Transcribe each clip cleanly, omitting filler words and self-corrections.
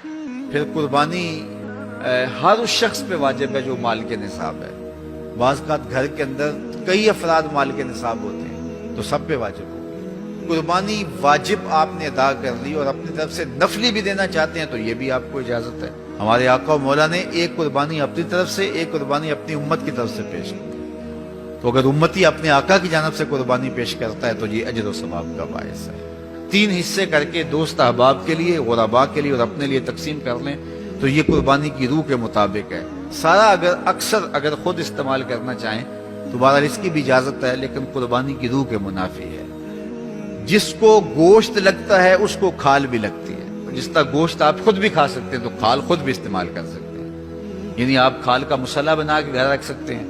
پھر قربانی ہر اس شخص پہ واجب ہے جو مال کے نصاب ہے۔ بعض اوقات گھر کے اندر کئی افراد مال کے نصاب ہوتے ہیں تو سب پہ واجب ہوگی قربانی۔ واجب آپ نے ادا کر لی اور اپنی طرف سے نفلی بھی دینا چاہتے ہیں تو یہ بھی آپ کو اجازت ہے۔ ہمارے آقا و مولا نے ایک قربانی اپنی طرف سے، ایک قربانی اپنی امت کی طرف سے پیش کی، تو اگر امتی اپنے آقا کی جانب سے قربانی پیش کرتا ہے تو یہ اجر و ثواب کا باعث ہے۔ 3 حصے کر کے دوست احباب کے لیے، غرباء کے لیے اور اپنے لیے تقسیم کر لیں تو یہ قربانی کی روح کے مطابق ہے۔ سارا اگر خود استعمال کرنا چاہیں تو بہرحال اس کی بھی اجازت ہے، لیکن قربانی کی روح کے منافی ہے۔ جس کو گوشت لگتا ہے اس کو کھال بھی لگتی ہے۔ جس طرح گوشت آپ خود بھی کھا سکتے ہیں تو کھال خود بھی استعمال کر سکتے ہیں، یعنی آپ کھال کا مسلح بنا کے گھر رکھ سکتے ہیں،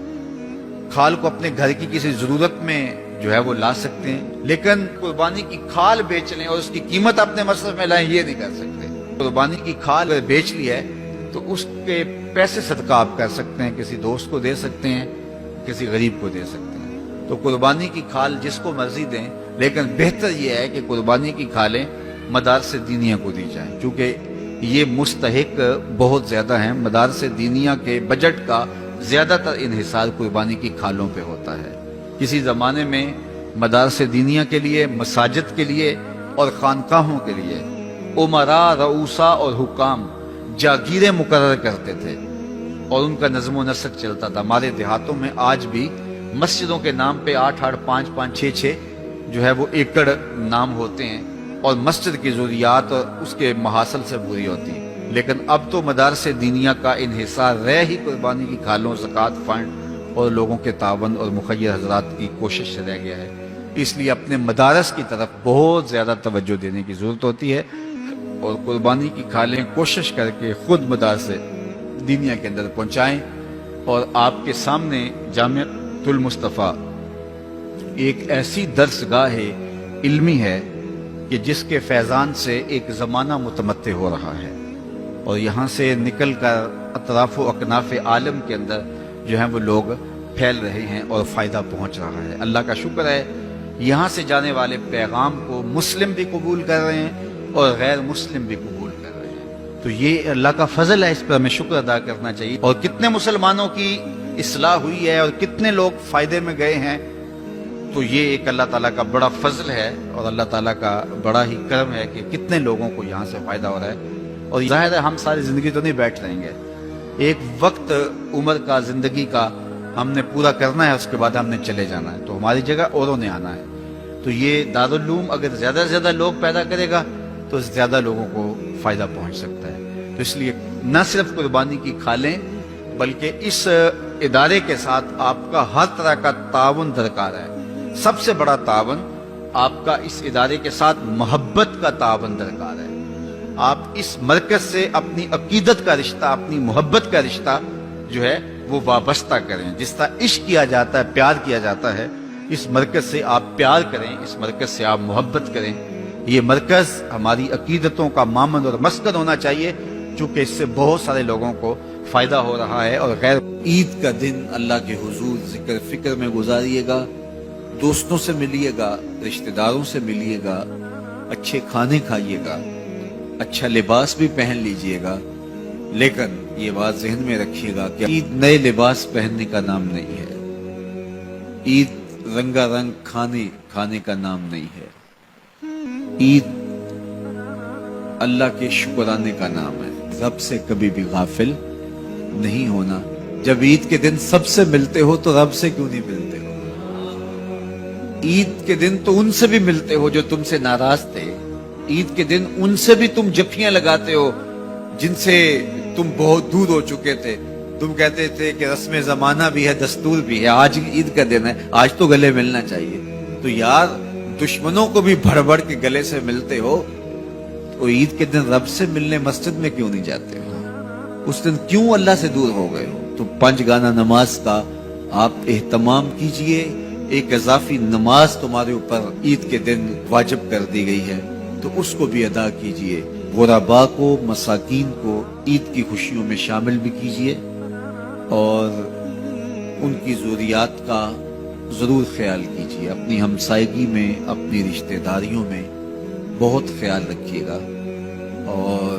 کھال کو اپنے گھر کی کسی ضرورت میں جو ہے وہ لا سکتے ہیں، لیکن قربانی کی کھال بیچ لیں اور اس کی قیمت اپنے مصرف میں لائیں یہ نہیں کر سکتے۔ قربانی کی کھال اگر بیچ لی ہے تو اس کے پیسے صدقہ آپ کر سکتے ہیں، کسی دوست کو دے سکتے ہیں، کسی غریب کو دے سکتے ہیں۔ تو قربانی کی کھال جس کو مرضی دیں، لیکن بہتر یہ ہے کہ قربانی کی کھالیں مدارس دینیہ کو دی جائیں، کیونکہ یہ مستحق بہت زیادہ ہیں۔ مدارس دینیہ کے بجٹ کا زیادہ تر انحصار قربانی کی کھالوں پہ ہوتا ہے۔ کسی زمانے میں مدارس دینیہ کے لیے، مساجد کے لیے اور خانقاہوں کے لیے امراء، رؤساء اور حکام جاگیریں مقرر کرتے تھے اور ان کا نظم و نسق چلتا تھا۔ ہمارے دیہاتوں میں آج بھی مسجدوں کے نام پہ 8-8، 5-5، 6-6 جو ہے وہ ایکڑ نام ہوتے ہیں اور مسجد کی ضروریات اور اس کے محاصل سے پوری ہوتی ہیں، لیکن اب تو مدارس دینیہ کا انحصار رہ ہی قربانی کی کھالوں، زکوٰۃ فنڈ اور لوگوں کے تعاون اور مخیر حضرات کی کوشش سے رہ گیا ہے۔ اس لیے اپنے مدارس کی طرف بہت زیادہ توجہ دینے کی ضرورت ہوتی ہے اور قربانی کی کھالیں کوشش کر کے خود مدارس دینیہ کے اندر پہنچائیں۔ اور آپ کے سامنے جامعۃ المصطفیٰ ایک ایسی درسگاہ علمی ہے کہ جس کے فیضان سے ایک زمانہ متمتع ہو رہا ہے اور یہاں سے نکل کر اطراف و اکناف عالم کے اندر جو ہیں وہ لوگ پھیل رہے ہیں اور فائدہ پہنچ رہا ہے۔ اللہ کا شکر ہے، یہاں سے جانے والے پیغام کو مسلم بھی قبول کر رہے ہیں اور غیر مسلم بھی قبول کر رہے ہیں، تو یہ اللہ کا فضل ہے، اس پر ہمیں شکر ادا کرنا چاہیے۔ اور کتنے مسلمانوں کی اصلاح ہوئی ہے اور کتنے لوگ فائدے میں گئے ہیں، تو یہ ایک اللہ تعالیٰ کا بڑا فضل ہے اور اللہ تعالیٰ کا بڑا ہی کرم ہے کہ کتنے لوگوں کو یہاں سے فائدہ ہو رہا ہے۔ اور ظاہر ہے ہم ساری زندگی تو نہیں بیٹھ رہیں گے، ایک وقت عمر کا، زندگی کا ہم نے پورا کرنا ہے، اس کے بعد ہم نے چلے جانا ہے، تو ہماری جگہ اوروں نے آنا ہے۔ تو یہ دارالعلوم اگر زیادہ سے زیادہ لوگ پیدا کرے گا تو زیادہ لوگوں کو فائدہ پہنچ سکتا ہے۔ تو اس لیے نہ صرف قربانی کی کھالیں بلکہ اس ادارے کے ساتھ آپ کا ہر طرح کا تعاون درکار ہے۔ سب سے بڑا تعاون آپ کا اس ادارے کے ساتھ محبت کا تعاون درکار ہے۔ آپ اس مرکز سے اپنی عقیدت کا رشتہ، اپنی محبت کا رشتہ جو ہے وہ وابستہ کریں۔ جس طرح عشق کیا جاتا ہے، پیار کیا جاتا ہے، اس مرکز سے آپ پیار کریں، اس مرکز سے آپ محبت کریں۔ یہ مرکز ہماری عقیدتوں کا مامن اور مسکن ہونا چاہیے، چونکہ اس سے بہت سارے لوگوں کو فائدہ ہو رہا ہے۔ اور غیر عید کا دن اللہ کے حضور ذکر فکر میں گزاریے گا، دوستوں سے ملیے گا، رشتہ داروں سے ملیے گا، اچھے کھانے کھائیے گا، اچھا لباس بھی پہن لیجئے گا، لیکن یہ بات ذہن میں رکھیے گا کہ عید نئے لباس پہننے کا نام نہیں ہے، عید رنگا رنگ کھانے کا نام نہیں ہے، عید اللہ کے شکرانے کا نام ہے۔ رب سے کبھی بھی غافل نہیں ہونا۔ جب عید کے دن سب سے ملتے ہو تو رب سے کیوں نہیں ملتے ہو؟ عید کے دن تو ان سے بھی ملتے ہو جو تم سے ناراض تھے، عید کے دن ان سے بھی تم جفیاں لگاتے ہو جن سے تم بہت دور ہو چکے تھے۔ تم کہتے تھے کہ رسم زمانہ بھی ہے، دستور بھی ہے، آج عید کا دن ہے، آج تو گلے ملنا چاہیے۔ تو یار دشمنوں کو بھی بھڑ بھڑ کے گلے سے ملتے ہو، تو عید کے دن رب سے ملنے مسجد میں کیوں نہیں جاتے ہو؟ اس دن کیوں اللہ سے دور ہو گئے ہو؟ تو 5 گانا نماز کا آپ اہتمام کیجئے۔ ایک اضافی نماز تمہارے اوپر عید کے دن واجب کر دی گئی ہے، تو اس کو بھی ادا کیجئے۔ غرباء کو، مساکین کو عید کی خوشیوں میں شامل بھی کیجئے اور ان کی ضروریات کا ضرور خیال کیجئے۔ اپنی ہمسائیگی میں، اپنی رشتہ داریوں میں بہت خیال رکھیے گا اور